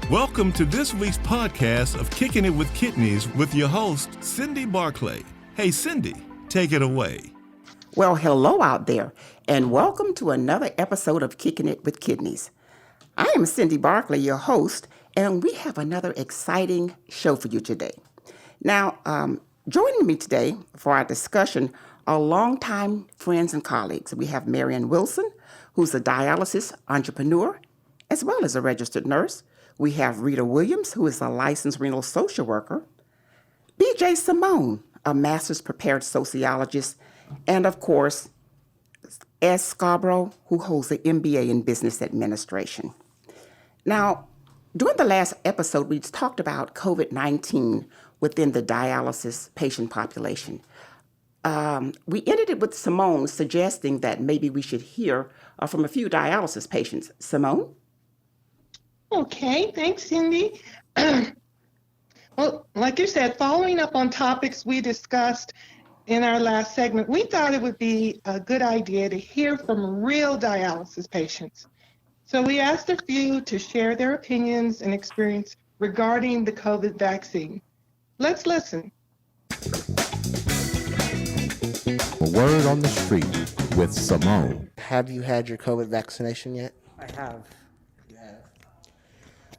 Welcome to this week's podcast of Kicking It with Kidneys with your host, Cindy Barclay. Hey, Cindy, take it away. Well, hello out there, and welcome to another episode of Kicking It with Kidneys. I am Cindy Barclay, your host, and we have another exciting show for you today. Now, joining me today for our discussion are longtime friends and colleagues. We have Marianne Wilson, who's a dialysis entrepreneur, as well as a registered nurse. We have Rita Williams, who is a licensed renal social worker, 𝐦𝐤𝐤𝐿, a master's prepared sociologist, and of course, 𝐜𝐨𝐬𝐵, who holds an MBA in business administration. Now, during the last episode, we talked about COVID-19 within the dialysis patient population. We ended it with Simone suggesting that maybe we should hear from a few dialysis patients. Simone? Okay, thanks, Cindy. Well, like you said, following up on topics we discussed in our last segment, we thought it would be a good idea to hear from real dialysis patients. So we asked a few to share their opinions and experience regarding the COVID vaccine. Let's listen. A word on the street with Simone. Have you had your COVID vaccination yet? I have.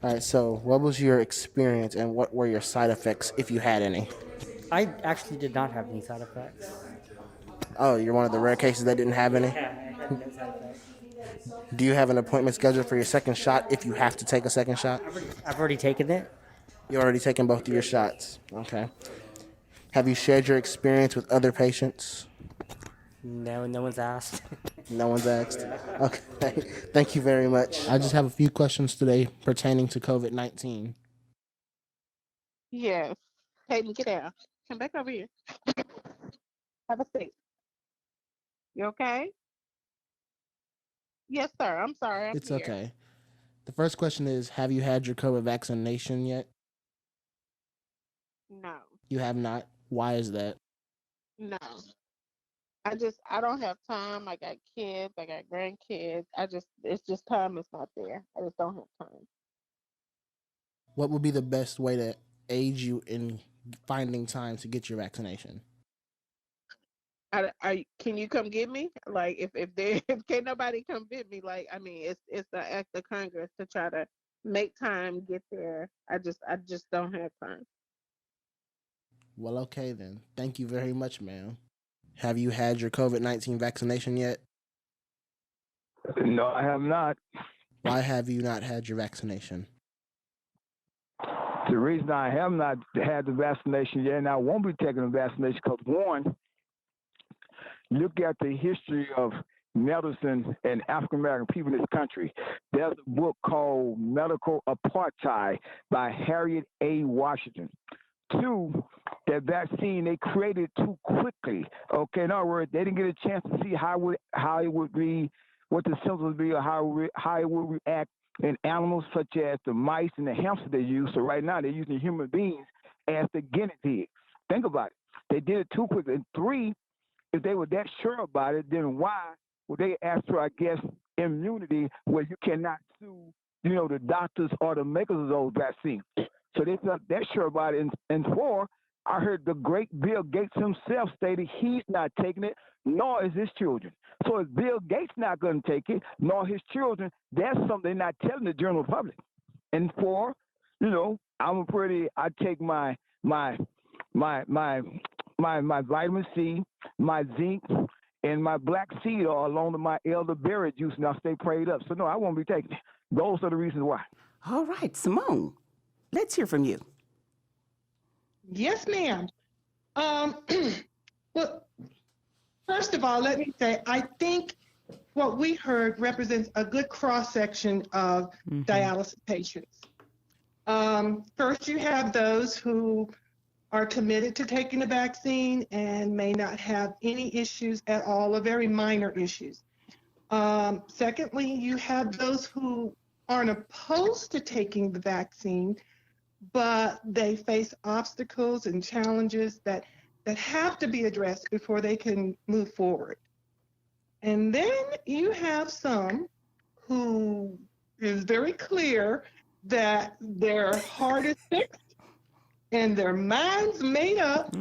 All right, so what was your experience and what were your side effects, if you had any? I actually did not have any side effects. Oh, you're one of the rare cases that didn't have any? Yeah, I had no side effects. Do you have an appointment scheduled for your second shot if you have to take a second shot? I've already taken it. You've already taken both of your shots. Okay. Have you shared your experience with other patients? No one's asked. No one's asked? Okay. Thank you very much. I just have a few questions today pertaining to COVID-19. Yes. Hayden, get down. Come back over here. Have a seat. You okay? Yes, sir. I'm sorry. It's here. okay. The first question is, have you had your COVID vaccination yet? No. You have not. Why is that? No. I don't have time. I got kids. I got grandkids. It's just time is not there. I just don't have time. What would be the best way to aid you in finding time to get your vaccination? Can you come get me? Like if can't nobody come get me, like, I mean, it's the act of Congress to try to make time get there. I just don't have time. Well, okay then. Thank you very much, ma'am. Have you had your COVID-19 vaccination yet? No, I have not. Why have you not had your vaccination? The reason I have not had the vaccination yet, and I won't be taking the vaccination, because one, look at the history of medicine and African American people in this country. There's a book called Medical Apartheid by Harriet A. Washington. Two, that vaccine, they created too quickly. Okay, in other words, they didn't get a chance to see how it would be, what the symptoms would be, or how it would react in animals such as the mice and the hamsters they use. So right now they're using human beings as the guinea pigs. Think about it. They did it too quickly. And three, if they were that sure about it, then why would they ask for, I guess, immunity where you cannot sue, the doctors or the makers of those vaccines? So they felt that sure about it. And four, I heard the great Bill Gates himself stated he's not taking it, nor is his children. So if Bill Gates not going to take it, nor his children, that's something they're not telling the general public. And four, I take my vitamin C, my zinc, and my black seed oil along with my elderberry juice, and I stay prayed up. So no, I won't be taking it. Those are the reasons why. All right, Simone, let's hear from you. Yes, ma'am. Well, first of all, let me say, I think what we heard represents a good cross-section of dialysis patients. First, you have those who are committed to taking the vaccine and may not have any issues at all, or very minor issues. Secondly, you have those who aren't opposed to taking the vaccine, but they face obstacles and challenges that have to be addressed before they can move forward. And then you have some who is very clear that their heart is fixed and their mind's made up.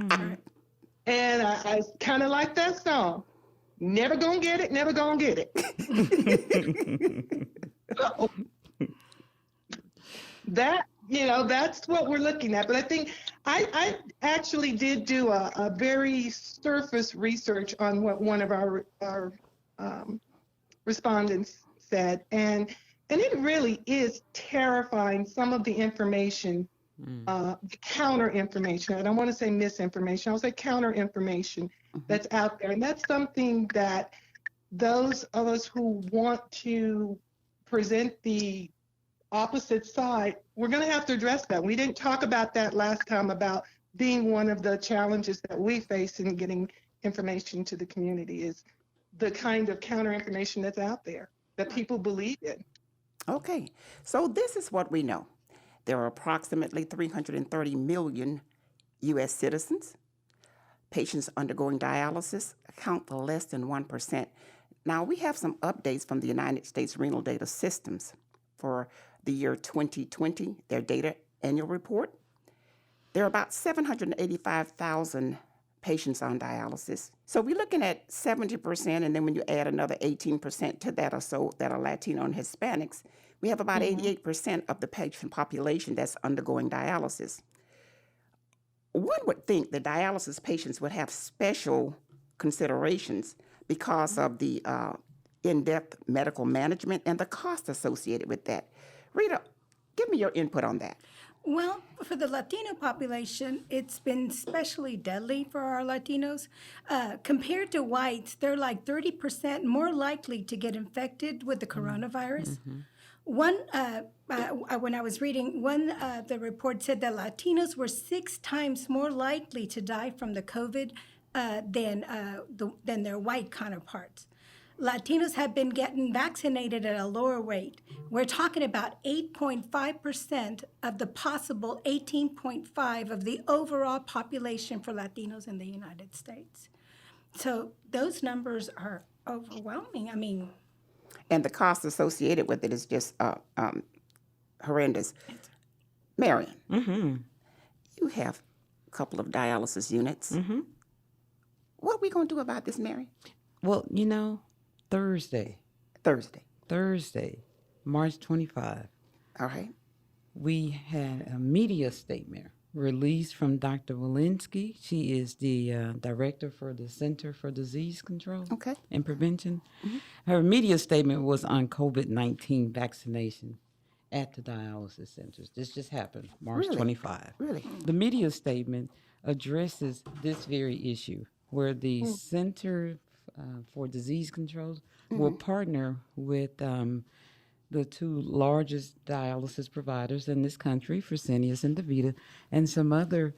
And I kind of like that song. Never gonna get it, never gonna get it. So, that's what we're looking at. But I think I actually did do a very surface research on what one of our respondents said, and it really is terrifying. Some of the information, the counter information. I don't want to say misinformation. I'll say counter information that's out there, and that's something that those of us who want to present the opposite side, we're going to have to address that. We didn't talk about that last time, about being one of the challenges that we face in getting information to the community is the kind of counter information that's out there that people believe in. Okay, so this is what we know. There are approximately 330 million U.S. citizens. Patients undergoing dialysis account for less than 1%. Now, we have some updates from the United States Renal Data Systems for the year 2020, their data annual report. There are about 785,000 patients on dialysis. So we're looking at 70%, and then when you add another 18% to that or so that are Latino and Hispanics, we have about 88% of the patient population that's undergoing dialysis. One would think that dialysis patients would have special considerations because of the in-depth medical management and the cost associated with that. Rita, give me your input on that. Well, for the Latino population, it's been especially deadly for our Latinos. Compared to whites, they're like 30% more likely to get infected with the coronavirus. When I was reading, the report said that Latinos were 6 times more likely to die from the COVID than their white counterparts. Latinos have been getting vaccinated at a lower rate. We're talking about 8.5% of the possible 18.5 of the overall population for Latinos in the United States. So those numbers are overwhelming. I mean, and the cost associated with it is just horrendous. Marion, you have a couple of dialysis units. What are we going to do about this, Mary? Well, Thursday, March 25. All right. We had a media statement released from Dr. Walensky. She is the director for the Center for Disease Control and Prevention. Her media statement was on COVID-19 vaccination at the dialysis centers. This just happened March 25. Really? The media statement addresses this very issue, where the Center for Disease Control will partner with the 2 largest dialysis providers in this country, Fresenius and DaVita, and some other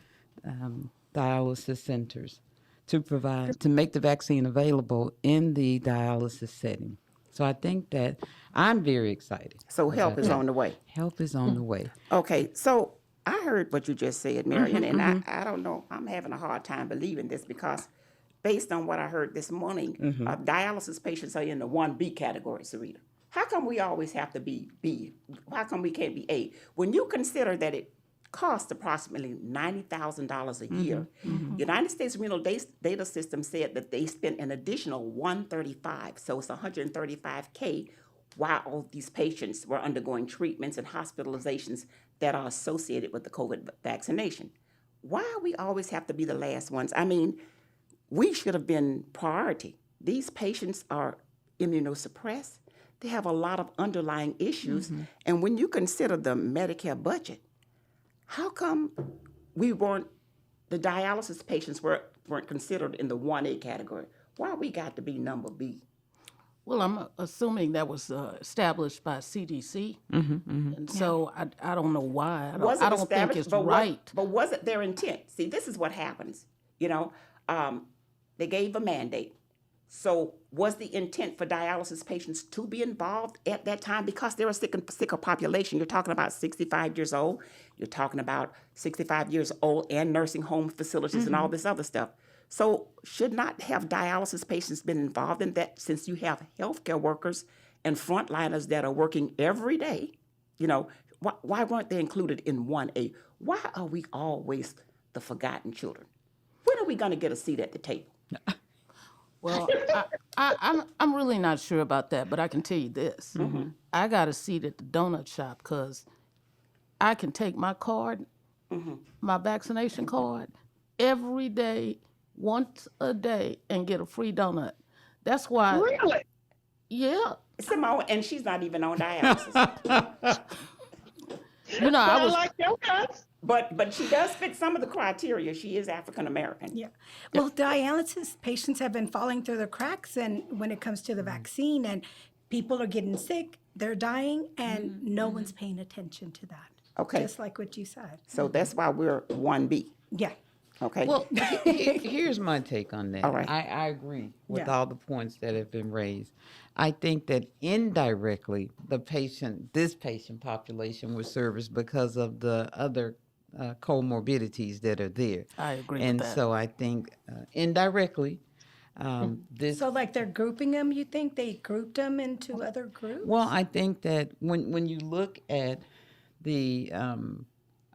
dialysis centers to make the vaccine available in the dialysis setting. So I think that I'm very excited. So help is on the way. Help is on the way. Okay, so I heard what you just said, Marion, and I don't know, I'm having a hard time believing this because based on what I heard this morning, dialysis patients are in the 1B category, Sarita. How come we always have to be B? How come we can't be A? When you consider that it costs approximately $90,000 a year, United States Renal Data System said that they spent an additional $135, so it's $135K, while all these patients were undergoing treatments and hospitalizations that are associated with the COVID vaccination. Why do we always have to be the last ones? I mean, we should have been priority. These patients are immunosuppressed. They have a lot of underlying issues. And when you consider the Medicare budget, how come the dialysis patients weren't considered in the 1A category? Why we got to be number B? Well, I'm assuming that was established by CDC. And so I don't know why. I don't think it's right. But was it their intent? See, this is what happens. They gave a mandate. So was the intent for dialysis patients to be involved at that time? Because they're a sicker population. You're talking about 65 years old. You're talking about 65 years old and nursing home facilities and all this other stuff. So should not have dialysis patients been involved in that, since you have healthcare workers and frontliners that are working every day, why weren't they included in 1A? Why are we always the forgotten children? When are we going to get a seat at the table? Well, I'm really not sure about that, but I can tell you this. I got a seat at the donut shop because I can take my card, my vaccination card, every day, once a day, and get a free donut. That's why. Really? Yeah. Simone, and she's not even on dialysis. I was. like your guts. But she does fit some of the criteria. She is African American. Yeah. Well, dialysis patients have been falling through the cracks, and when it comes to the vaccine, and people are getting sick, they're dying, and no one's paying attention to that. Okay. Just like what you said. So that's why we're 1B. Yeah. Okay. Well, here's my take on that. All right. I agree with Yeah. all the points that have been raised. I think that indirectly, this patient population was serviced because of the other comorbidities that are there. I agree and with that. so I think indirectly, this. So like they're grouping them, you think they grouped them into other groups? Well, I think that when you look at the,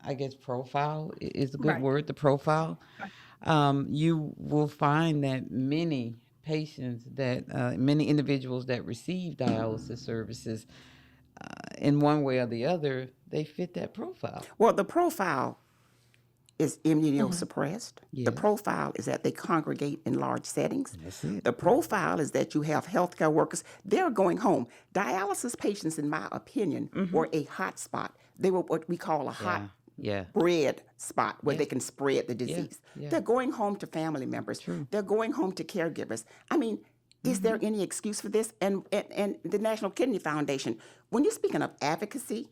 I guess profile is a good Right. word, the profile, you will find that many patients many individuals that receive dialysis services, in one way or the other, they fit that profile. Well, the profile is immunosuppressed. Yes. The profile is that they congregate in large settings. That's it. The profile is that you have healthcare workers. They're going home. Dialysis patients, in my opinion, were a hot spot. They were what we call a hot bread spot where they can spread the disease. Yeah. They're going home to family members. True. They're going home to caregivers. I mean, is there any excuse for this? And the National Kidney Foundation, when you're speaking of advocacy,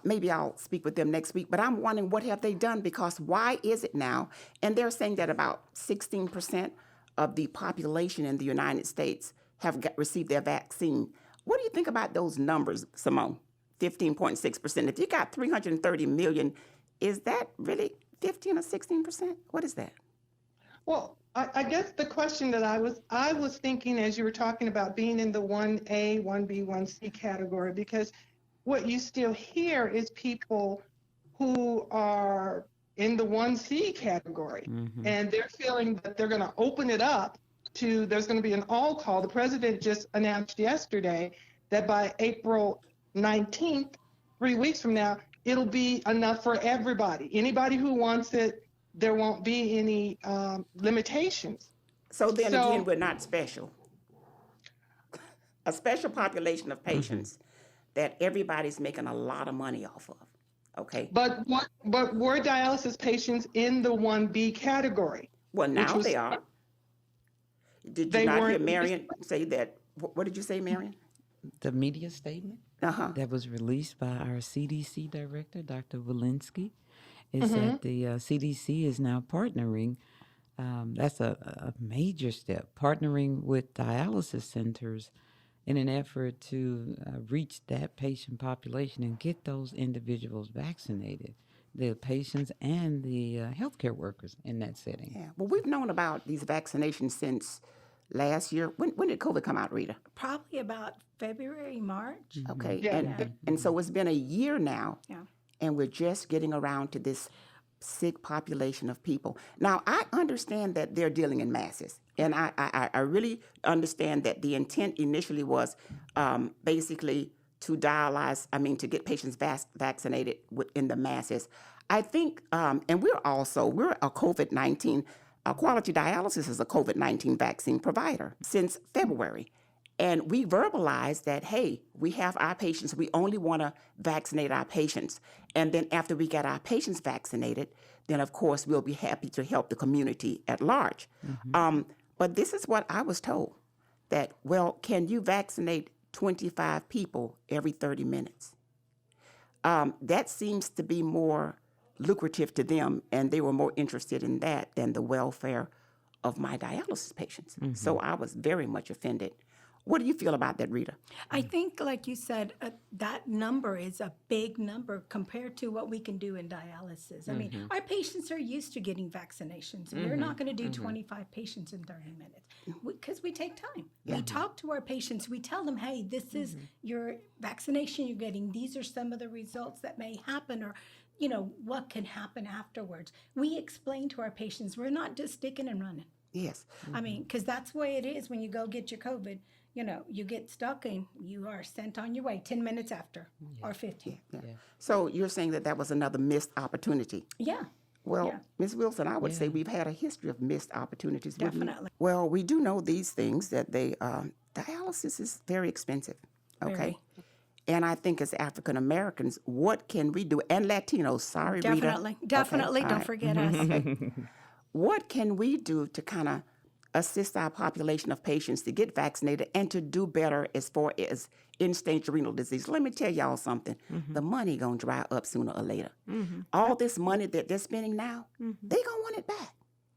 maybe I'll speak with them next week, but I'm wondering what have they done, because why is it now? And they're saying that about 16% of the population in the United States have received their vaccine. What do you think about those numbers, Simone? 15.6%. If you got 330 million, is that really 15 or 16%? What is that? Well, I guess the question that I was thinking as you were talking about being in the 1A, 1B, 1C category, because what you still hear is people who are in the 1C category, and they're feeling that they're going to open it up to, there's going to be an all call. The president just announced yesterday that by April 19th, 3 weeks from now, it'll be enough for everybody. Anybody who wants it, there won't be any limitations. So then again, we're not special. A special population of patients that everybody's making a lot of money off of. Okay. But were dialysis patients in the 1B category? Well, now they are. Did you not hear Marion say that? What did you say, Marion? The media statement that was released by our CDC director, Dr. Walensky, is that the CDC is now partnering. That's a major step, partnering with dialysis centers in an effort to reach that patient population and get those individuals vaccinated, the patients and the healthcare workers in that setting. Yeah. Well, we've known about these vaccinations since last year. When did COVID come out, Rita? Probably about February, March. Okay. Yeah. And so it's been a year now. Yeah. And we're just getting around to this sick population of people. Now, I understand that they're dealing in masses. And I really understand that the intent initially was basically to to get patients vaccinated in the masses. I think, and we're a COVID-19, Quality Dialysis is a COVID-19 vaccine provider since February. And we verbalized that, hey, we have our patients, we only want to vaccinate our patients. And then after we get our patients vaccinated, then of course we'll be happy to help the community at large. But this is what I was told, that, well, can you vaccinate 25 people every 30 minutes? That seems to be more lucrative to them, and they were more interested in that than the welfare of my dialysis patients. So I was very much offended What do you feel about that, Rita? I think, like you said, that number is a big number compared to what we can do in dialysis. I mean, our patients are used to getting vaccinations. We're not going to do 25 patients in 30 minutes because we take time. We talk to our patients. We tell them, hey, this is your vaccination you're getting. These are some of the results that may happen, or what can happen afterwards. We explain to our patients, we're not just sticking and running. Yes. I mean, because that's the way it is when you go get your COVID. You get stuck and you are sent on your way 10 minutes after or 15. Yeah. So you're saying that was another missed opportunity. Yeah. Well, Yeah. Ms. Wilson, I would say we've had a history of missed opportunities. wouldn't we? Definitely. Well, we do know these things, that dialysis is very expensive. Okay. Very. And I think as African Americans, what can we do? And Latinos, sorry, Rita. Definitely. Okay, Don't all right. forget us. What can we do to kind of assist our population of patients to get vaccinated and to do better as far as end-stage renal disease? Let me tell y'all something. The money going to dry up sooner or later. All this money that they're spending now, they going to want it back.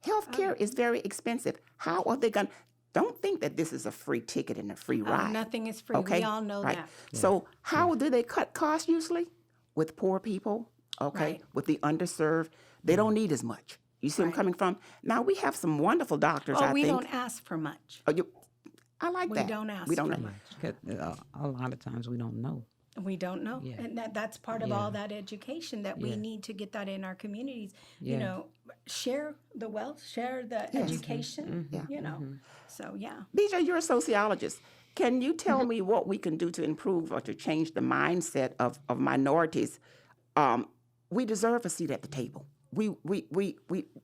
Healthcare is very expensive. How are they going to? Don't think that this is a free ticket and a free ride. Nothing is free. Okay? We all know Right. that. So how do they cut costs usually? With poor people, okay? Right. With the underserved. They don't need as much. You see where I'm coming from? Now, we have some wonderful doctors, I we think. don't ask for much. I like that. We don't ask We don't for know. much. A lot of times we don't know. We don't know. Yeah. And that's part of all that education that we need to get that in our communities. Share the wealth, share the education, So, yeah. BJ, you're a sociologist. Can you tell me what we can do to improve or to change the mindset of minorities? We deserve a seat at the table. We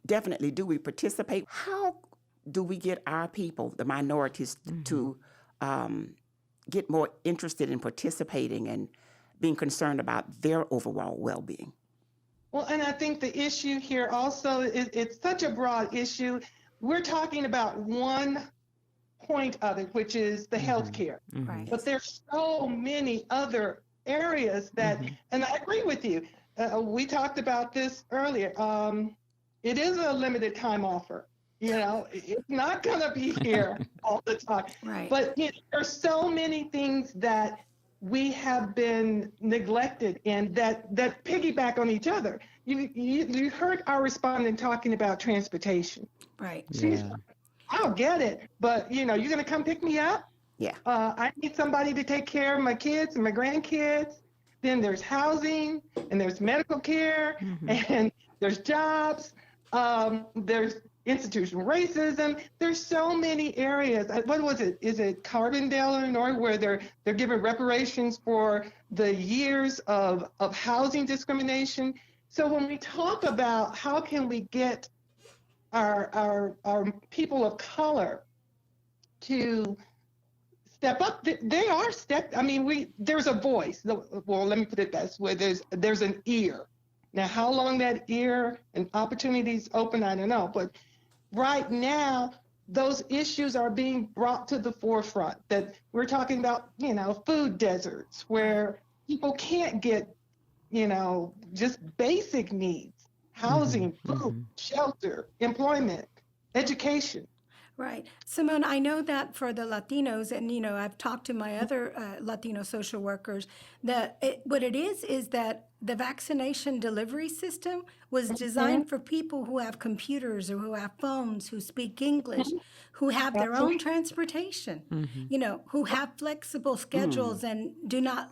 definitely do. We participate. How do we get our people, the minorities, to get more interested in participating and being concerned about their overall well-being? Well, and I think the issue here also is it's such a broad issue. We're talking about one point of it, which is the healthcare. Right. But there's so many other areas that, and I agree with you. We talked about this earlier. It is a limited time offer. It's not going to be here all the time. Right. But there's so many things that we have been neglected and that piggyback on each other. You heard our respondent talking about transportation. Right. I'll get it, but you're going to come pick me up? Yeah. I need somebody to take care of my kids and my grandkids. Then there's housing, and there's medical care, and there's jobs. There's institutional racism. There's so many areas. What was it? Is it Carbondale, Illinois, where they're giving reparations for the years of housing discrimination? So when we talk about how can we get our people of color to step up, they are there's a voice. Well, let me put it this way: there's an ear. Now, how long that ear and opportunities open, I don't know. But right now, those issues are being brought to the forefront. That we're talking about, food deserts where people can't get, just basic needs: housing, food, shelter, employment, education. Right. Simone, I know that for the Latinos, and, I've talked to my other Latino social workers, that what it is that the vaccination delivery system was designed for people who have computers or who have phones, who speak English, who have their own transportation, who have flexible schedules and do not,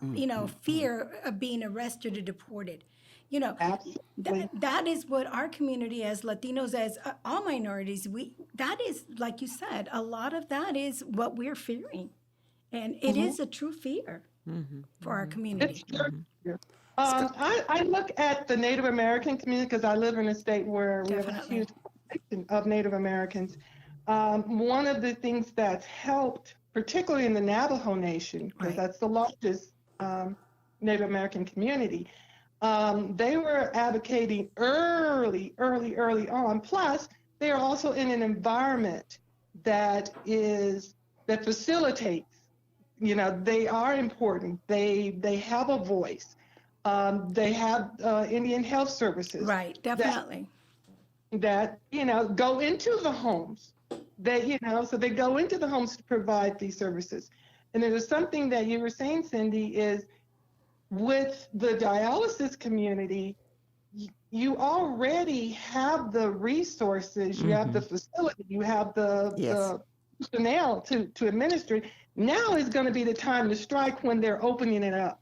fear of being arrested or deported. That is what our community as Latinos, as all minorities, that is, like you said, a lot of that is what we're fearing. And it is a true fear for our community. I look at the Native American community because I live in a state where we have a huge population of Native Americans. One of the things that's helped, particularly in the Navajo Nation, because that's the largest Native American community, they were advocating early on. Plus, they are also in an environment that facilitates. They are important. They have a voice. They have Indian Health Services. Right, definitely. That go into the homes So they go into the homes to provide these services. And there's something that you were saying, Cindy, is with the dialysis community, you already have the resources, you have the facility, you have the personnel to administer it. Now is going to be the time to strike when they're opening it up.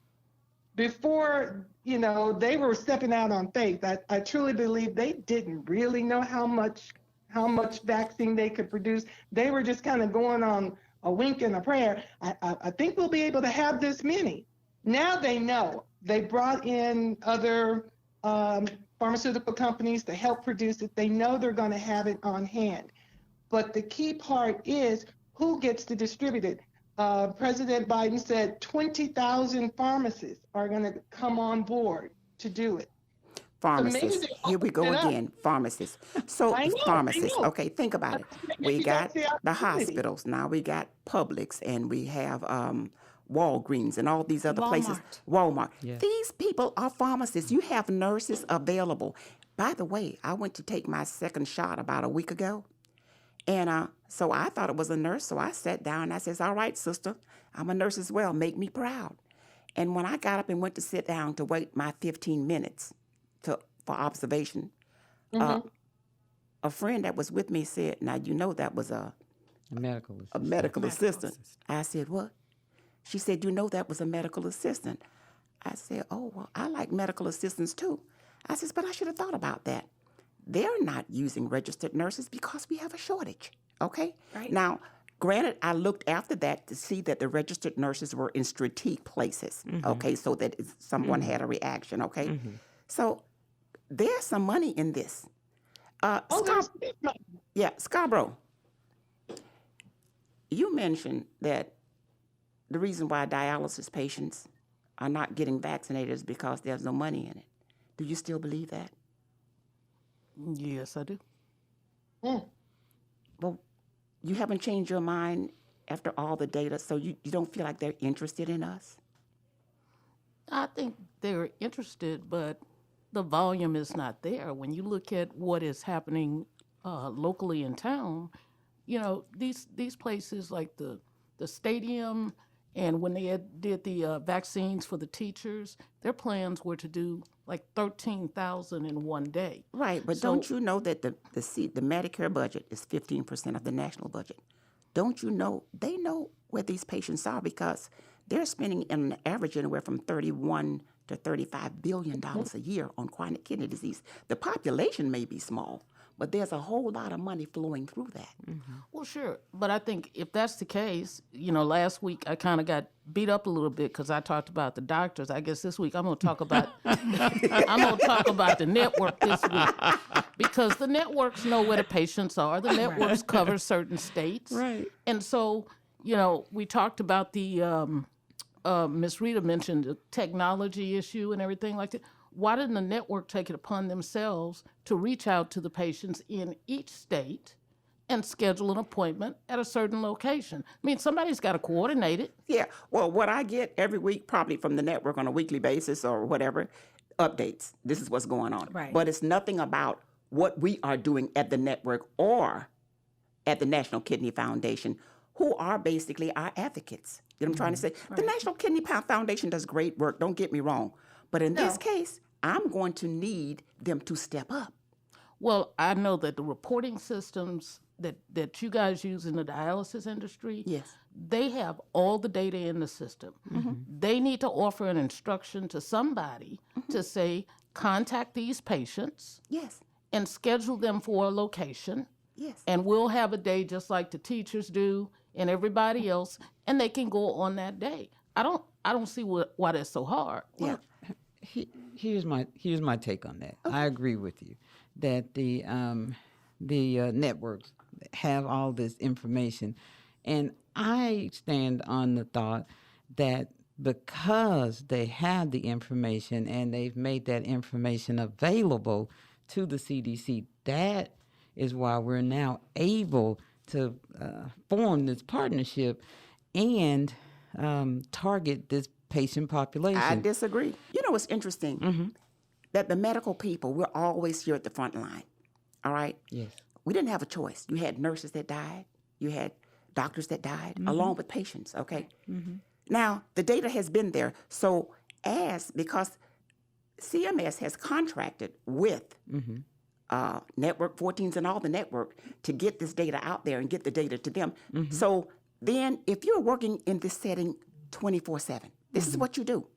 Before, they were stepping out on faith. I truly believe they didn't really know how much vaccine they could produce. They were just kind of going on a wink and a prayer. I think we'll be able to have this many. Now they know. They brought in other pharmaceutical companies to help produce it. They know they're going to have it on hand. But the key part is who gets to distribute it. President Biden said 20,000 pharmacists are going to come on board to do it. Pharmacists. Here we go again. Pharmacists. So pharmacists. Okay, think about it. We got the hospitals. Now we got Publix, and we have Walgreens and all these other places. Walmart. Yeah. These people are pharmacists. You have nurses available. By the way, I went to take my second shot about a week ago. And so I thought it was a nurse. So I sat down and I says, all right, sister, I'm a nurse as well. Make me proud. And when I got up and went to sit down to wait my 15 minutes for observation, a friend that was with me said, now, that was a medical assistant. I said, what? She said, that was a medical assistant. I said, oh, well, I like medical assistants too. I said, but I should have thought about that. They're not using registered nurses because we have a shortage, okay? Right. Now, granted, I looked after that to see that the registered nurses were in strategic places, okay, so that if someone had a reaction, okay? So there's some money in this. Scarborough, you mentioned that the reason why dialysis patients are not getting vaccinated is because there's no money in it. Do you still believe that? Yes, I do. Well, you haven't changed your mind after all the data, so you don't feel like they're interested in us? I think they're interested, but the volume is not there. When you look at what is happening locally in town, these places like the stadium, and when they did the vaccines for the teachers, their plans were to do like 13,000 in one day. Right, but don't you know that the Medicare budget is 15% of the national budget? Don't you know they know where these patients are because they're spending an average anywhere from $31 to $35 billion a year on chronic kidney disease. The population may be small, but there's a whole lot of money flowing through that. Well, sure, but I think if that's the case, last week I kind of got beat up a little bit because I talked about the doctors. I guess this week I'm going to talk about the network this week because the networks know where the patients are. The networks cover certain states, right? And so we talked about the Ms. Rita mentioned the technology issue and everything like that. Why didn't the network take it upon themselves to reach out to the patients in each state and schedule an appointment at a certain location? I mean, somebody's got to coordinate it. Yeah. Well, what I get every week, probably from the network on a weekly basis or whatever, updates. This is what's going on. Right. But it's nothing about what we are doing at the network or at the National Kidney Foundation, who are basically our advocates. You know what I'm trying to say? Right. The National Kidney Foundation does great work. Don't get me wrong. But in this case, I'm going to need them to step up. Well, I know that the reporting systems that you guys use in the dialysis industry, they have all the data in the system. They need to offer an instruction to somebody to say, contact these patients and schedule them for a location. And we'll have a day just like the teachers do and everybody else, and they can go on that day. I don't see why that's so hard. Here's my take on that. I agree with you that the networks have all this information, and I stand on the thought that because they have the information and they've made that information available to the CDC, that is why we're now able to form this partnership and target this patient population. I disagree. You know what's interesting? That the medical people, we're always here at the front line, all right? Yes. we didn't have a choice. You had nurses that died. You had doctors that died, along with patients, okay? Now, the data has been there. So because CMS has contracted with Network 14s and all the network to get this data out there and get the data to them. So then if you're working in this setting 24/7, this is what you do.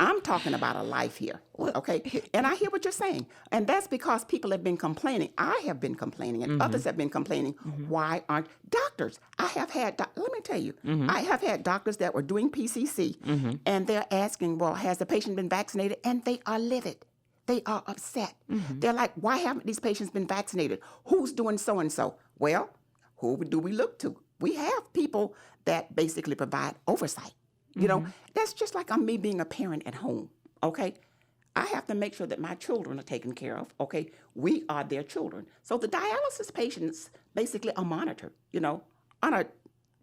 I'm talking about a life here, okay? And I hear what you're saying. And that's because people have been complaining. I have been complaining, and others have been complaining. Why aren't doctors? I have had, let me tell you, I have had doctors that were doing PCC, and they're asking, well, has the patient been vaccinated? And they are livid. They are upset. They're like, why haven't these patients been vaccinated? Who's doing so-and-so? Well, who do we look to? We have people that basically provide oversight. You know, that's just like me being a parent at home, okay? I have to make sure that my children are taken care of, okay? We are their children. So the dialysis patients basically are monitored, you know, on a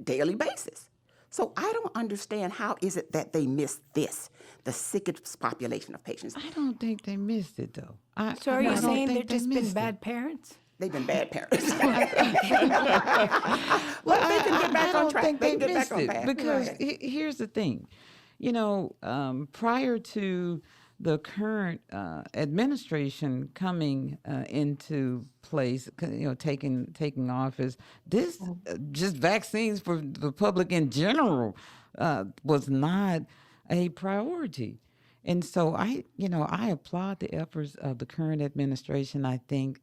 daily basis. So I don't understand how is it that they miss this, the sickest population of patients. I don't think they missed it, though. So are you saying they've just been bad parents? They've been bad parents. Well, they can get back I on don't track. think They they can get missed back on it path. because Right. here's the thing, you know, prior to the current administration coming into place, you know, taking office, this just vaccines for the public in general was not a priority. And so I applaud the efforts of the current administration. I think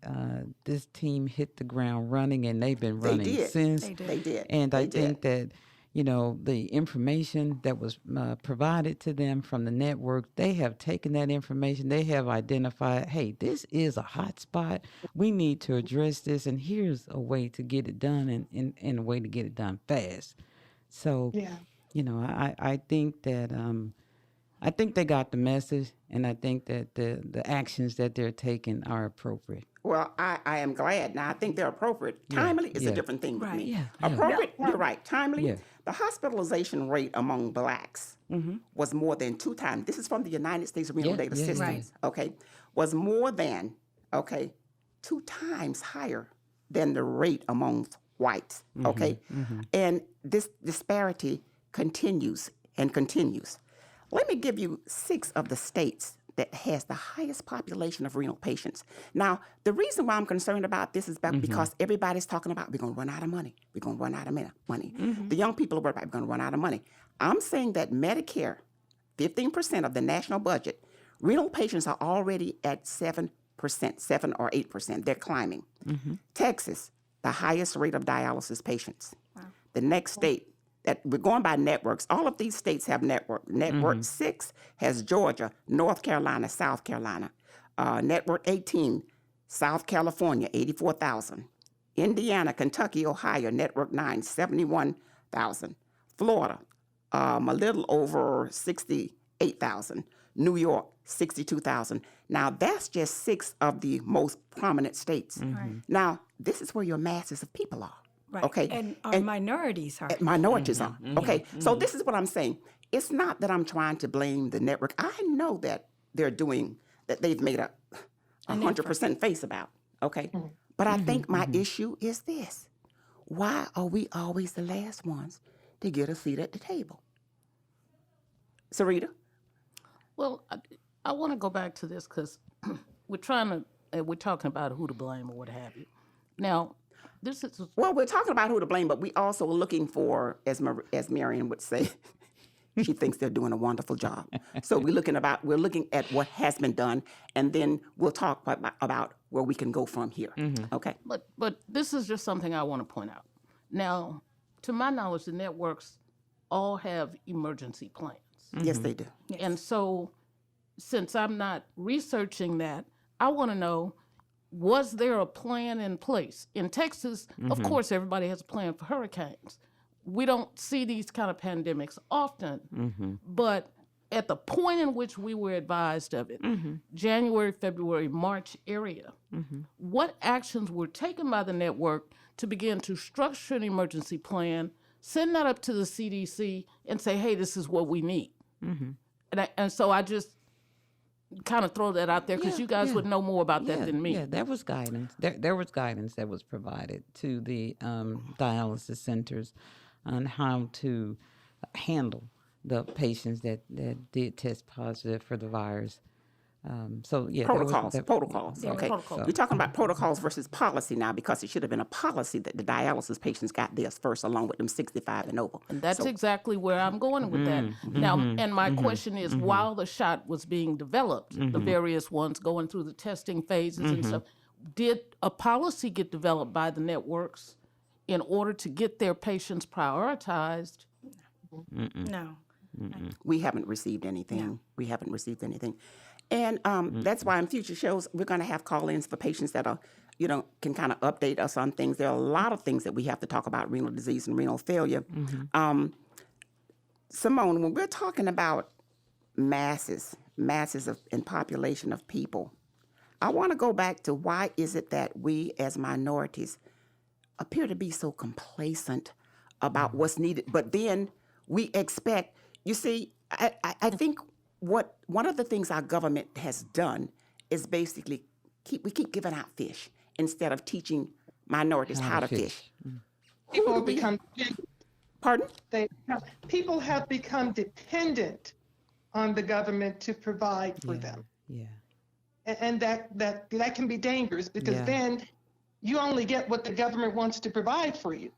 this team hit the ground running, and they've been running since. They did. And I think that, you know, the information that was provided to them from the network, they have taken that information. They have identified, hey, this is a hot spot. We need to address this, and here's a way to get it done, and a way to get it done fast. So, you know, I think that I think they got the message, and I think that the actions that they're taking are appropriate. Well, I am glad. Now, I think they're appropriate. Timely is a different thing with me. Yeah. Appropriate, you're right. Timely, Yeah. the hospitalization rate among blacks was more than 2 times. This is from the United States Renal Data Systems, okay? Was more than, 2 times higher than the rate among whites, okay? And this disparity continues and continues. Let me give you 6 of the states that has the highest population of renal patients. Now, the reason why I'm concerned about this is because everybody's talking about we're going to run out of money. We're going to run out of money. The young people are worried about we're going to run out of money. I'm saying that Medicare, 15% of the national budget, renal patients are already at 7%, 7 or 8%. They're climbing. Texas, the highest rate of dialysis patients. The next state, that we're going by networks. All of these states have network. Network 6 has Georgia, North Carolina, South Carolina. Network 18, South California, 84,000. Indiana, Kentucky, Ohio, Network 9, 71,000. Florida, a little over 68,000. New York, 62,000. Now, that's just 6 of the most prominent states. Now, this is where your masses of people are. Right. Okay. And our minorities are. Minorities are. Okay. So this is what I'm saying. It's not that I'm trying to blame the network. I know that they've made a 100% face about. Okay. But I think my issue is this. Why are we always the last ones to get a seat at the table? Sarita? Well, I want to go back to this because we're talking about who to blame or what have you. Now, well, we're talking about who to blame, but we also are looking for, as Marion would say, she thinks they're doing a wonderful job. So we're looking at what has been done, and then we'll talk about where we can go from here. Okay. But this is just something I want to point out. Now, to my knowledge, the networks all have emergency plans. Yes, they do. Yes. And so, since I'm not researching that, I want to know, was there a plan in place? In Texas, of course, everybody has a plan for hurricanes. We don't see these kind of pandemics often, but at the point in which we were advised of it, January, February, March area, what actions were taken by the network to begin to structure an emergency plan, send that up to the CDC, and say, hey, this is what we need? And so kind of throw that out there because you guys would know more about that than me. Yeah, there was guidance. There was guidance that was provided to the dialysis centers on how to handle the patients that did test positive for the virus. Protocols. Yeah, Okay. protocols. We're talking about protocols versus policy now, because it should have been a policy that the dialysis patients got theirs first, along with them 65 and over. And that's exactly where I'm going with that. Now, and my question is, while the shot was being developed, the various ones going through the testing phases and stuff, did a policy get developed by the networks in order to get their patients prioritized? No. We haven't received anything. We haven't received anything. And that's why in future shows, we're going to have call-ins for patients that are, can kind of update us on things. There are a lot of things that we have to talk about renal disease and renal failure. Simone, when we're talking about masses in population of people, I want to go back to why is it that we as minorities appear to be so complacent about what's needed, but then we expect, you see, I think one of the things our government has done is basically we keep giving out fish instead of teaching minorities how to fish. People become Pardon? People have become dependent on the government to provide for them. Yeah. And that can be dangerous, because then you only get what the government wants to provide for you.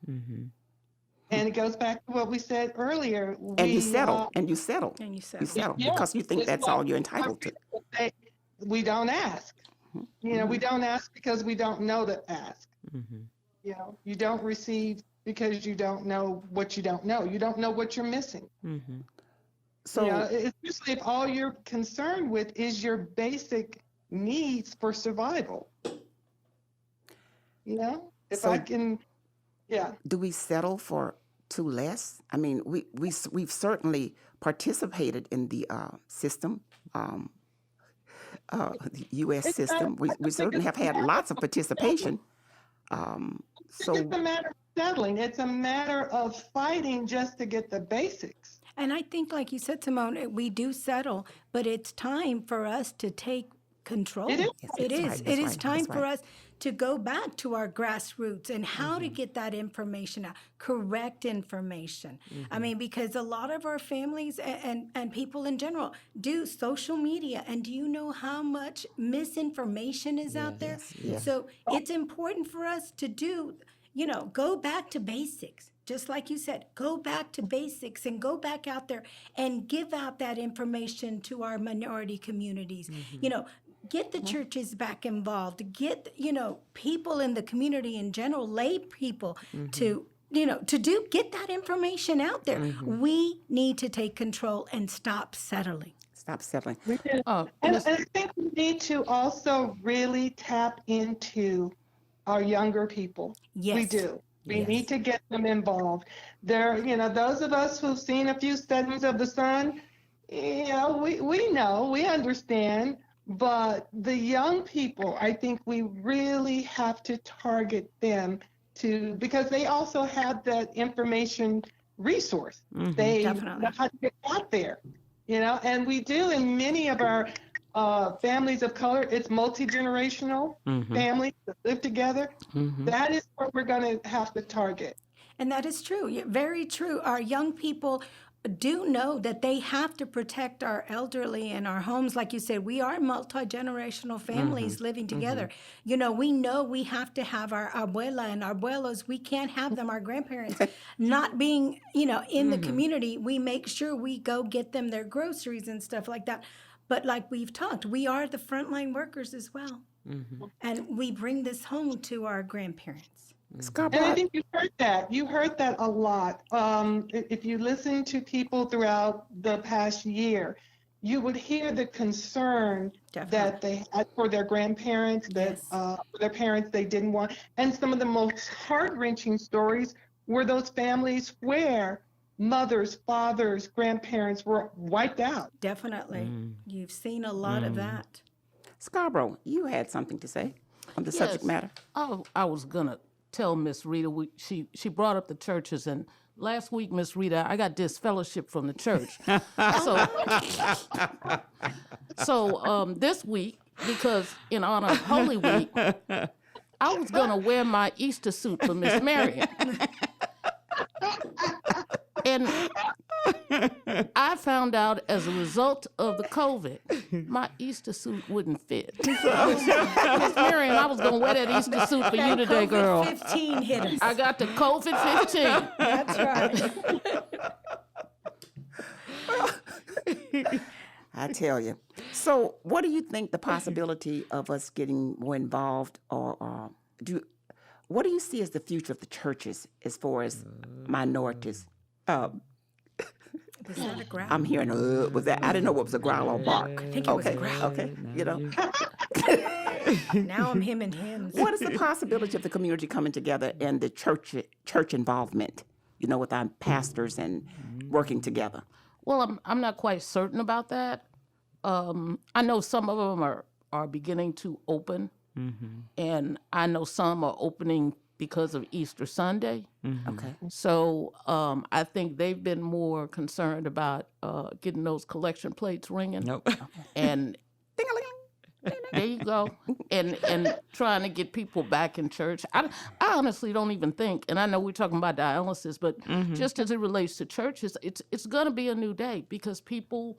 And it goes back to what we said earlier. And you settle. Yeah. Because you think that's all you're entitled to. We don't ask. We don't ask because we don't know to ask. You don't receive because you don't know what you don't know. You don't know what you're missing. So, especially if all you're concerned with is your basic needs for survival. Do we settle for too less? I mean, we've certainly participated in the system, the U.S. system. We certainly have had lots of participation. It's a matter of settling. It's a matter of fighting just to get the basics. And I think, like you said, Simone, we do settle, but it's time for us to take control. It is. Yes, It is time for us to go back to our grassroots and how to get that information out, correct information. I mean, because a lot of our families and people in general do social media, and do you know how much misinformation is out there? So it's important for us to go back to basics. Just like you said, go back to basics and go back out there and give out that information to our minority communities. Get the churches back involved. Get, people in the community in general, lay people to get that information out there. We need to take control and stop settling. We do. And I think we need to also really tap into our younger people. Yes. We do. We need to get them involved. Those of us who've seen a few settings of the sun, we know, we understand. But the young people, I think we really have to target them because they also have that information resource. They Definitely. know how to get out there, and we do in many of our families of color. It's multi-generational families that live together. That is what we're going to have to target. And that is true. Very true. Our young people do know that they have to protect our elderly in our homes. Like you said, we are multi-generational families living together. We know we have to have our abuela and abuelos. We can't have them, our grandparents, not being, in the community. We make sure we go get them their groceries and stuff like that. But like we've talked, we are the frontline workers as well. And we bring this home to our grandparents. And I think you heard that. You heard that a lot. If you listen to people throughout the past year, you would hear the concern that they had for their grandparents, for their parents they didn't want. And some of the most heart-wrenching stories were those families where mothers, fathers, grandparents were wiped out. Definitely. You've seen a lot of that. Scarborough, you had something to say on the subject matter. Oh, I was going to tell Miss Rita. She brought up the churches, and last week, Miss Rita, I got disfellowship from the church. So this week, because in honor of Holy Week, I was gonna wear my Easter suit for Miss Marion. And I found out as a result of the COVID, my Easter suit wouldn't fit. Miss Marion, I was gonna wear that Easter suit for you today, girl. COVID-15 hit us. I got the COVID-15. That's right. I tell you. So, what do you think the possibility of us getting more involved, or what do you see as the future of the churches as far as minorities? Was that a growl? I'm hearing was that? I didn't know what was a growl or bark. I think it was a growl. Okay, you know. Now I'm him and him. What is the possibility of the community coming together and the church involvement? You know, with our pastors and working together. Well, I'm not quite certain about that. I know some of them are beginning to open, and I know some are opening because of Easter Sunday. Okay. So I think they've been more concerned about getting those collection plates ringing. Nope. And there you go. And trying to get people back in church. I honestly don't even think, and I know we're talking about dialysis, but just as it relates to churches, it's going to be a new day because people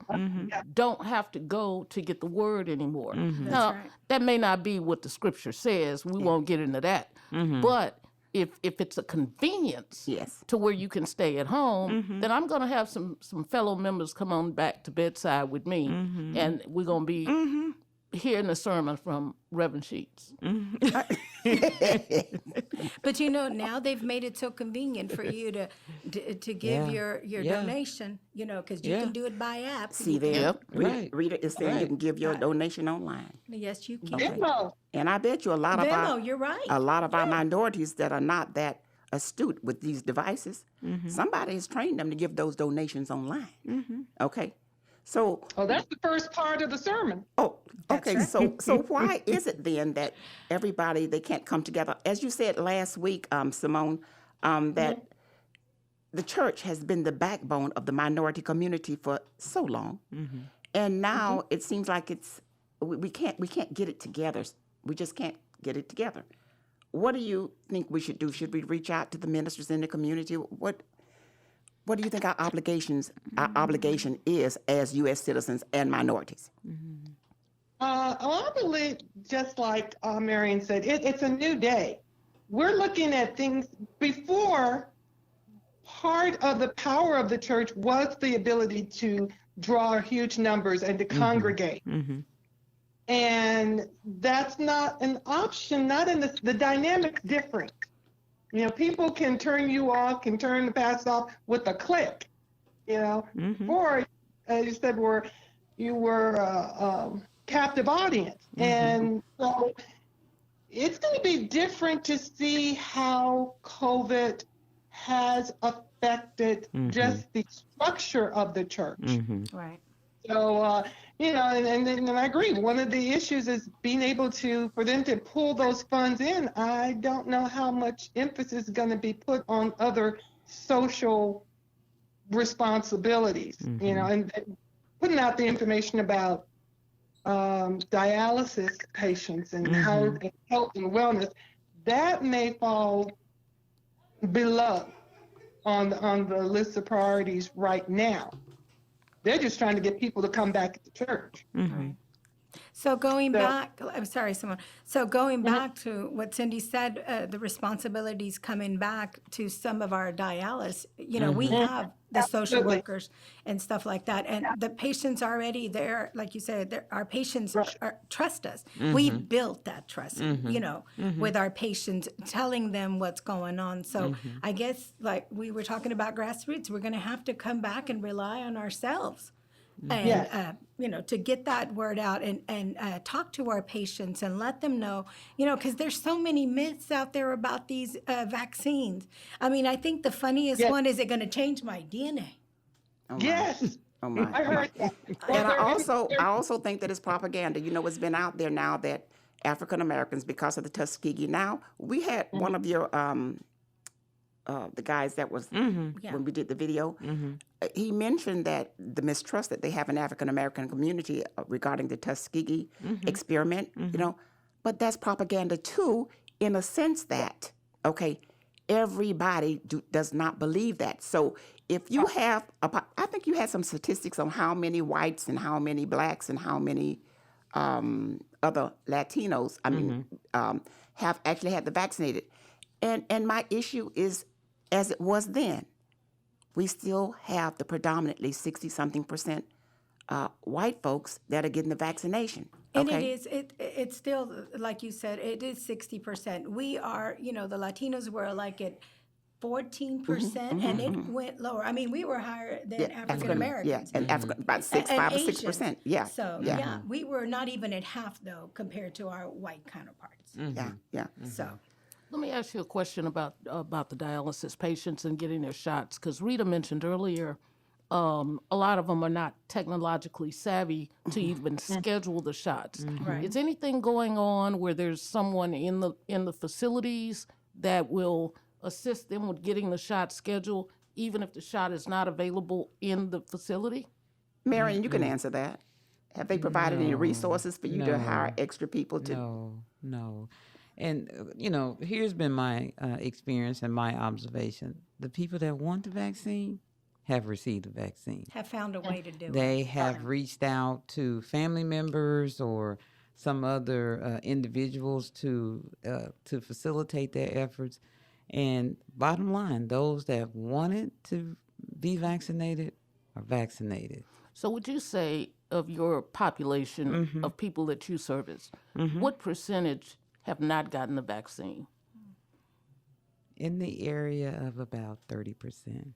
don't have to go to get the word anymore. Now, that may not be what the scripture says. We won't get into that. But if it's a convenience to where you can stay at home, then I'm going to have some fellow members come on back to bedside with me, and we're going to be hearing the sermon from Reverend Sheets. But you know, now they've made it so convenient for you to give your donation, you know, because you can do it by app. See there? Right. Rita is saying you can give your donation online. Yes, you can. Okay. And I bet you a lot of you're right. a lot of our minorities that are not that astute with these devices, somebody has trained them to give those donations online. Okay. So that's the first part of the sermon. Oh, okay. Right. So why is it then that everybody, they can't come together? As you said last week, Simone, that the church has been the backbone of the minority community for so long, and now it seems like we can't get it together. We just can't get it together. What do you think we should do? Should we reach out to the ministers in the community? What do you think our obligation is as U.S. citizens and minorities? I believe, just like Marion said, it's a new day. We're looking at things before. Part of the power of the church was the ability to draw huge numbers and to congregate. And that's not an option, not in the dynamic's different. You know, people can turn you off, can turn the pass off with a click, you know, or as you said, you were a captive audience. And so it's going to be different to see how COVID has affected just the structure of the church. Right. So, you know, and I agree. One of the issues is being able for them to pull those funds in. I don't know how much emphasis is going to be put on other social responsibilities, you know, and putting out the information about dialysis patients and how health and wellness, that may fall below on the list of priorities right now. They're just trying to get people to come back to church. So going back, I'm sorry, Simone. So going back to what Cindy said, the responsibilities coming back to some of our dialysis, you know, we have the social workers and stuff like that. And the patients already there, like you said, our patients trust us. We've built that trust, you know, with our patients, telling them what's going on. So I guess, like we were talking about grassroots, we're going to have to come back and rely on ourselves. And, you know, to get that word out and talk to our patients and let them know, you know, because there's so many myths out there about these vaccines. I mean, I think the funniest one is, it going to change my DNA? Oh, yes. Oh my. I heard that. And I also think that it's propaganda. You know, it's been out there now that African Americans because of the Tuskegee. Now, we had one of your, the guys that was, when we did the video, he mentioned that the mistrust that they have in the African American community regarding the Tuskegee experiment, you know, but that's propaganda too, in a sense that, okay, everybody does not believe that. So if you have, I think you had some statistics on how many whites and how many blacks and how many other Latinos, have actually had the vaccinated. And my issue is, as it was then, we still have the predominantly 60-something% white folks that are getting the vaccination. And Okay? it's still, like you said, it is 60%. We are, you know, the Latinos were like at 14%, and it went lower. I mean, we were higher than African Americans. Yeah, and African, about 5 or 6%. Yeah. So, yeah, we were not even at half, though, compared to our white counterparts. Yeah. So, Let me ask you a question about the dialysis patients and getting their shots, because Rita mentioned earlier a lot of them are not technologically savvy to even schedule the shots. Right. Is anything going on where there's someone in the facilities that will assist them with getting the shot scheduled, even if the shot is not available in the facility? Marion, you can answer that. Have they provided any resources for you to hire extra people to? No. And, you know, here's been my experience and my observation. The people that want the vaccine have received the vaccine. have found a way to do it. They have reached out to family members or some other individuals to facilitate their efforts. And bottom line, those that wanted to be vaccinated are vaccinated. So would you say of your population of people that you service, what percentage have not gotten the vaccine? In the area of about 30%.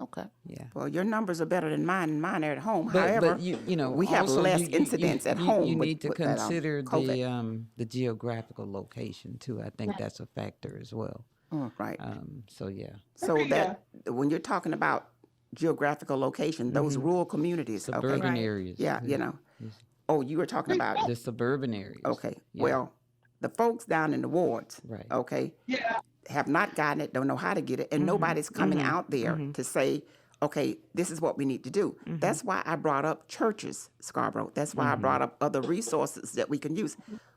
Okay. Yeah. Well, your numbers are better than mine, and mine are at home. However, but you know, we have also less you incidents at home. You with- need to with consider COVID. the geographical location too. I think that's a factor as well. Right. So yeah. So that when you're talking about geographical location, those rural communities, Suburban okay, areas. yeah, you know. Oh, you were talking about The suburban areas. okay. Yeah. Well, the folks down in the wards, Right. okay, Yeah. have not gotten it, don't know how to get it, and nobody's coming out there to say, okay, this is what we need to do. That's why I brought up churches, Scarborough. That's why I brought up other resources that we can use.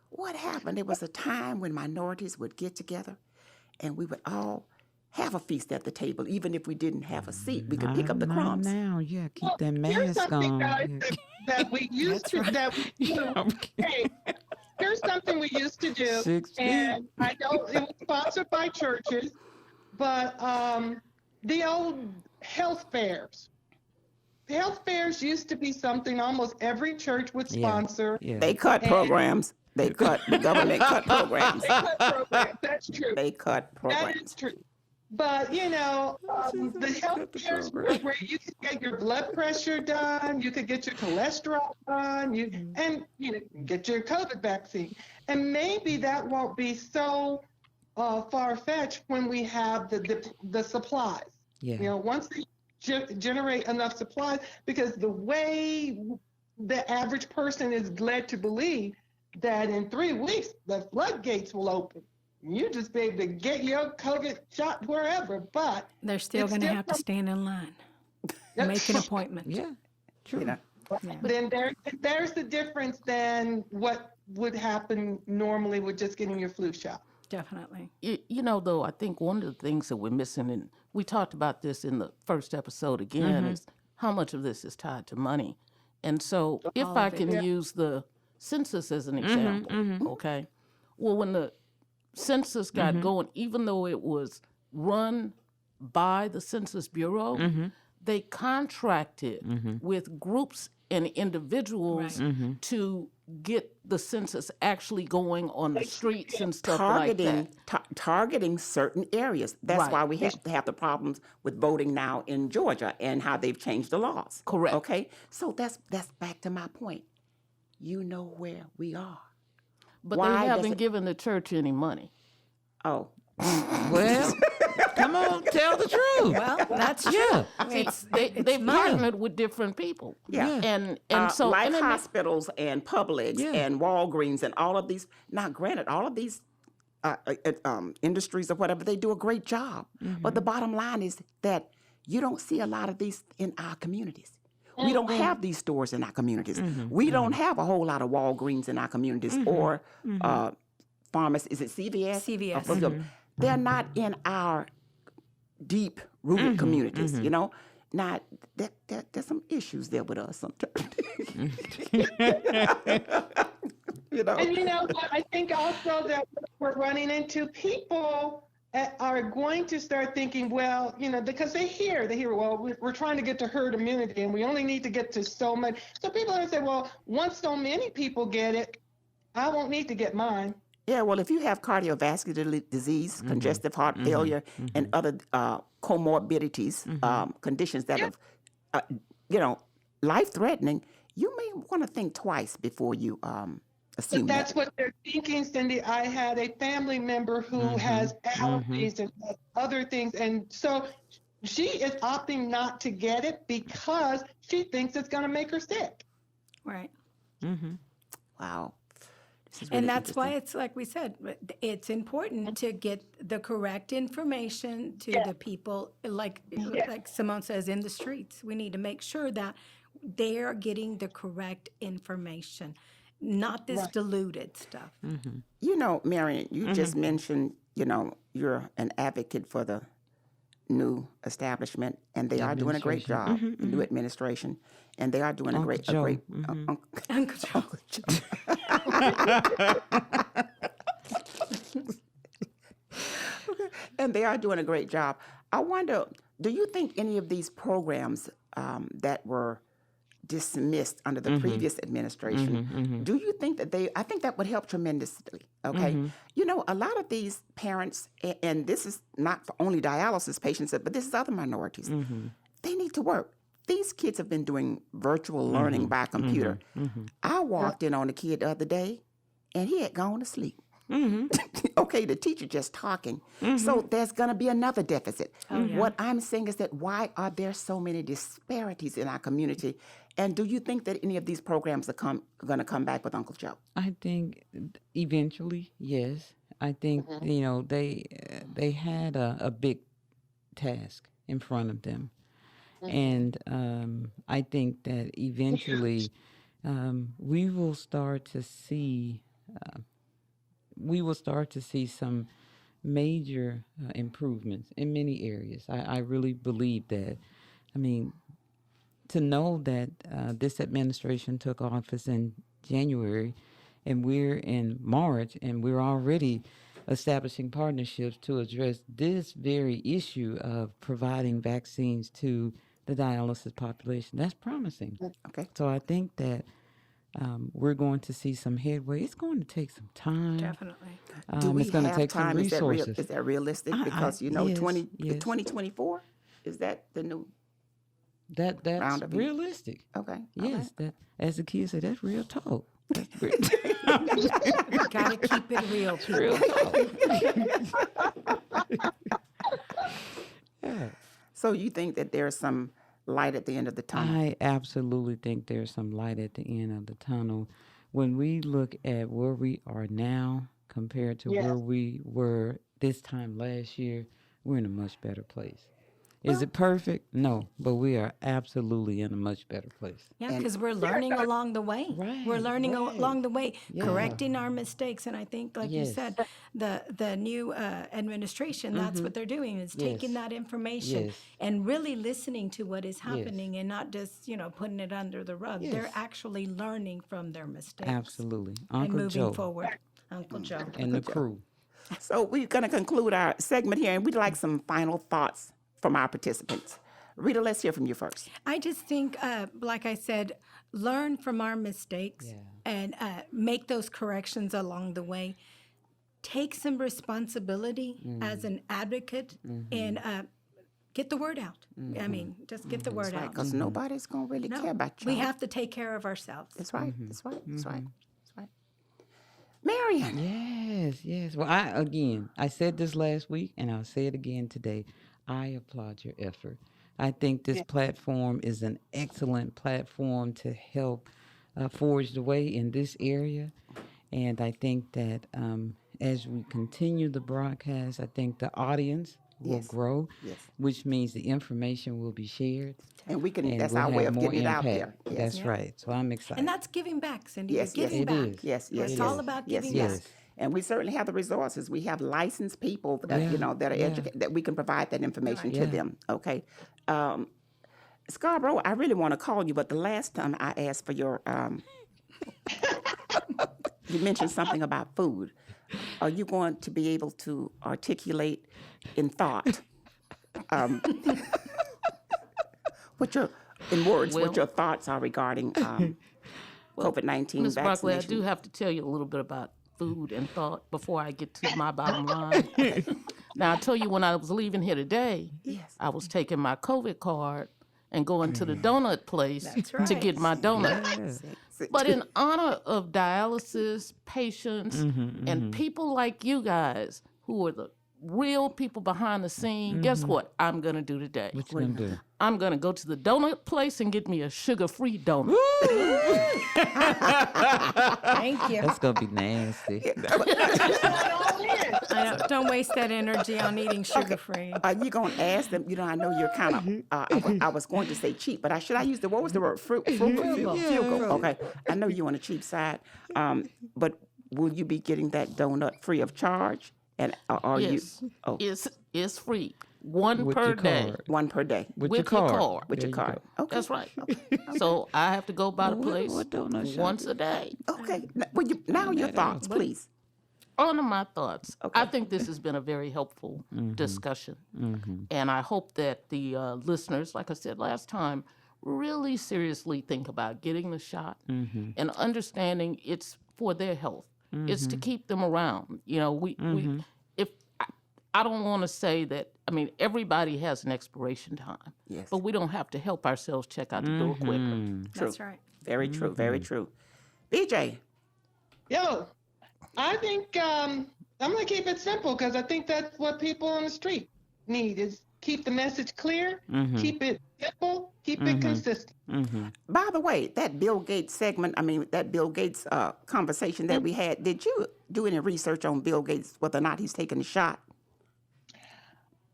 What happened? There was a time when minorities would get together and we would all have a feast at the table. Even if we didn't have a seat, we could pick up the Not crumbs. now, yeah, keep that Here's mask something, on. guys, Yeah. that we used to that we do. Hey, here's something we used to do, 6 feet. and I know it was sponsored by churches, but the old health fairs. Health fairs used to be something almost every church would sponsor. Yeah. They cut programs. They cut, the government cut programs. They cut programs. That's true. They cut That programs. is true. But, you know, the health fairs were where you could get your blood pressure done, you could get your cholesterol done, and you know, get your COVID vaccine. And maybe that won't be so far-fetched when we have the supplies. Yeah. You know, once they generate enough supplies, because the way the average person is led to believe that in 3 weeks, the floodgates will open. You just be able to get your COVID shot wherever, but They're still it's going to still have to stand in line, make an appointment. Yeah. True. You know, then there's the difference than what would happen normally with just getting your flu shot. Definitely. You know, though, I think one of the things that we're missing, and we talked about this in the first episode again, is how much of this is tied to money. And so if I can use the census as an example, okay? Well, when the census got going, even though it was run by the Census Bureau, they contracted with groups and individuals to get the census actually going on the streets and stuff like that. Targeting certain areas. That's Right. why we have to have the problems with voting now in Georgia and how they've changed the laws. Correct. Okay, so that's back to my point. You know where we are. But Why they does haven't it- given the church any money. Oh, Well, come Come on, tell the truth. Well, that's true. Yeah. They partnered with different people. Yeah. And so like and then- hospitals and Publix Yeah. and Walgreens and all of these. Now, granted, all of these industries or whatever, they do a great job. But the bottom line is that you don't see a lot of these in our communities. We don't have these stores in our communities. We don't have a whole lot of Walgreens in our communities or pharmacy. Is it CVS? CVS. They're not in our deep rooted communities, you know. Now, there's some issues there with us sometimes. You know. And you know what? I think also that we're running into people are going to start thinking, well, you know, because they hear, well, we're trying to get to herd immunity and we only need to get to so many. So people are going to say, well, once so many people get it, I won't need to get mine. Yeah, well, if you have cardiovascular disease, congestive heart failure, and other comorbidities, conditions that have, you know, life-threatening, you may want to think twice before you assume But that's what they're thinking, Cindy. I had a family member who has allergies and other things, and so she is opting not to get it because she thinks it's going to make her sick. Right. Wow. And that's why it's like we said, it's important to get the correct information to the people, like Simone says, in the streets. We need to make sure that they're getting the correct information, not this diluted stuff. You know, Marion, you just mentioned, you know, you're an advocate for the new establishment, and they are doing a great job, the new administration, and they are doing a great Uncle Joe. And they are doing a great job. I wonder, do you think any of these programs that were dismissed under the previous administration, do you think that I think that would help tremendously, okay? You know, a lot of these parents, and this is not for only dialysis patients, but this is other minorities, they need to work. These kids have been doing virtual learning by computer. I walked in on a kid the other day, and he had gone to sleep. Okay, the teacher just talking. So there's going to be another deficit. What I'm saying is that why are there so many disparities in our community? And do you think that any of these programs are going to come back with Uncle Joe? I think eventually, yes. I think, you know, they had a big task in front of them. And I think that eventually we will start to see some major improvements in many areas. I really believe that. I mean, to know that this administration took office in January and we're in March and we're already establishing partnerships to address this very issue of providing vaccines to the dialysis population, that's promising. Okay. So I think that we're going to see some headway. It's going to take some time. Definitely. Do we it's going to have take time? some resources. Is that realistic? Because, you know, yes, 2024, is that the new that's round of realistic. Okay. Yes, that, as the kids say, that's real talk. That's real. Gotta keep it real. Real talk. So you think that there's some light at the end of the tunnel? I absolutely think there's some light at the end of the tunnel. When we look at where we are now compared to where we were this time last year, we're in a much better place. Is it perfect? No, but we are absolutely in a much better place. Yeah, because we're learning along the way. Right, We're learning along the way, Yeah. correcting our mistakes. And I think, like you Yes. said, the new administration, that's what they're doing, is taking that information Yes. and really listening to what is happening and not just, you know, putting it under the rug. They're Yes. actually learning from their mistakes. Absolutely. And Uncle moving Joe forward. Uncle Joe. and the crew. So we're going to conclude our segment here, and we'd like some final thoughts from our participants. Rita, let's hear from you first. I just think, like I said, learn from our mistakes and make those corrections along the way. Take some responsibility as an advocate and get the word out. I mean, just get the word out. Because nobody's going to really care about you. We have to take care of ourselves. That's right. That's right. That's right. That's right. Marion. Yes. Well, I said this last week, and I'll say it again today. I applaud your effort. I think this platform is an excellent platform to help forge the way in this area. And I think that as we continue the broadcast, I think the audience will grow, which means the information will be shared. And we can, that's we'll our way have of more getting it out there. impact. That's right. So I'm excited. And that's giving back, Cindy. Yes, You're giving it back. is. Yes. It's all about giving back. And we certainly have the resources. We have licensed people that that are educated, that we can provide that information to them. Okay. Scarborough, I really want to call you, but the last time I asked for your you mentioned something about food. Are you going to be able to articulate in thought what your thoughts are regarding COVID-19 Ms. Barkley, I vaccination? do have to tell you a little bit about food and thought before I get to my bottom line. Now, I tell you, when I was leaving here today, I was taking my COVID card and going to the donut place to get my donut. But in honor of dialysis patients and people like you guys who are the real people behind the scene, guess what I'm going to do today? What you gonna do? I'm going to go to the donut place and get me a sugar-free donut. Thank you. That's going to be nasty. Don't waste that energy on eating sugar-free. Are you going to ask them? You know, I know you're kind of, I was going to say cheap, but should I use what was the word? Frugal. Okay. I know you're on the cheap side, but will you be getting that donut free of charge? And are yes. you? Oh. It's free. One With per your day. card. One per day. With your your card. card. With your card. Okay. That's right. So I have to go by the place once a day. Okay. Now your thoughts, please. On my thoughts. Okay. I think this has been a very helpful discussion. And I hope that the listeners, like I said last time, really seriously think about getting the shot and understanding it's for their health. It's to keep them around. You know, I don't want to say that, I mean, everybody has an expiration time. Yes. But we don't have to help ourselves check out the door quicker. True. That's right. Very true. Very true. BJ. Yo, I think I'm going to keep it simple because I think that's what people on the street need is keep the message clear, keep it simple, keep it consistent. By the way, that Bill Gates segment, that Bill Gates conversation that we had, did you do any research on Bill Gates, whether or not he's taken the shot?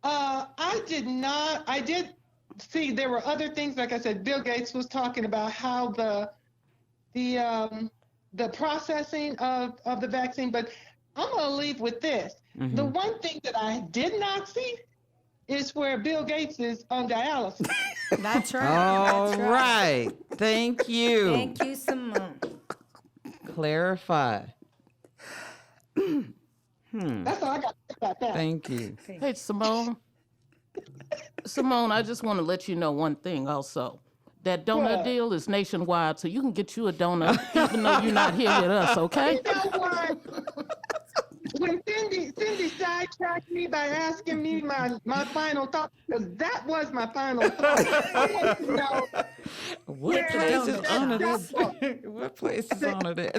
I did not. I did see there were other things. Like I said, Bill Gates was talking about how the processing of the vaccine, but I'm going to leave with this. The one thing that I did not see is where Bill Gates is on dialysis. That's right. All right. Thank you. Thank you, Simone. Clarify. That's all I got to say about that. Thank you. Hey, Simone. Simone, I just want to let you know one thing also. That donut deal is nationwide, so you can get you a donut even though you're not here with us, okay? You know what? When Cindy sidetracked me by asking me my final thought, because that was my final thought. I want to know what place is honored at? What place is honored at?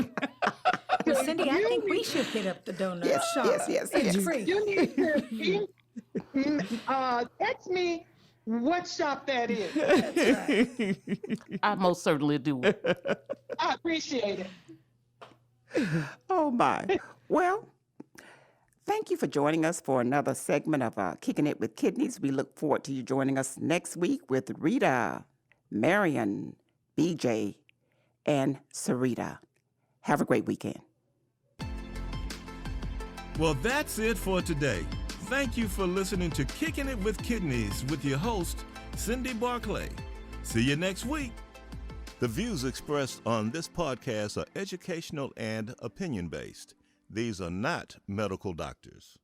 Well, Cindy, I think we should hit up the donut shop. Yes. It's free. You need to text me what shop that is. That's right. I most certainly do. I appreciate it. Oh, my. Well, thank you for joining us for another segment of Kicking It with Kidneys. We look forward to you joining us next week with Rita, Marion, BJ, and Sarita. Have a great weekend. Well, that's it for today. Thank you for listening to Kicking It with Kidneys with your host, Cindy Barclay. See you next week. The views expressed on this podcast are educational and opinion-based. These are not medical doctors.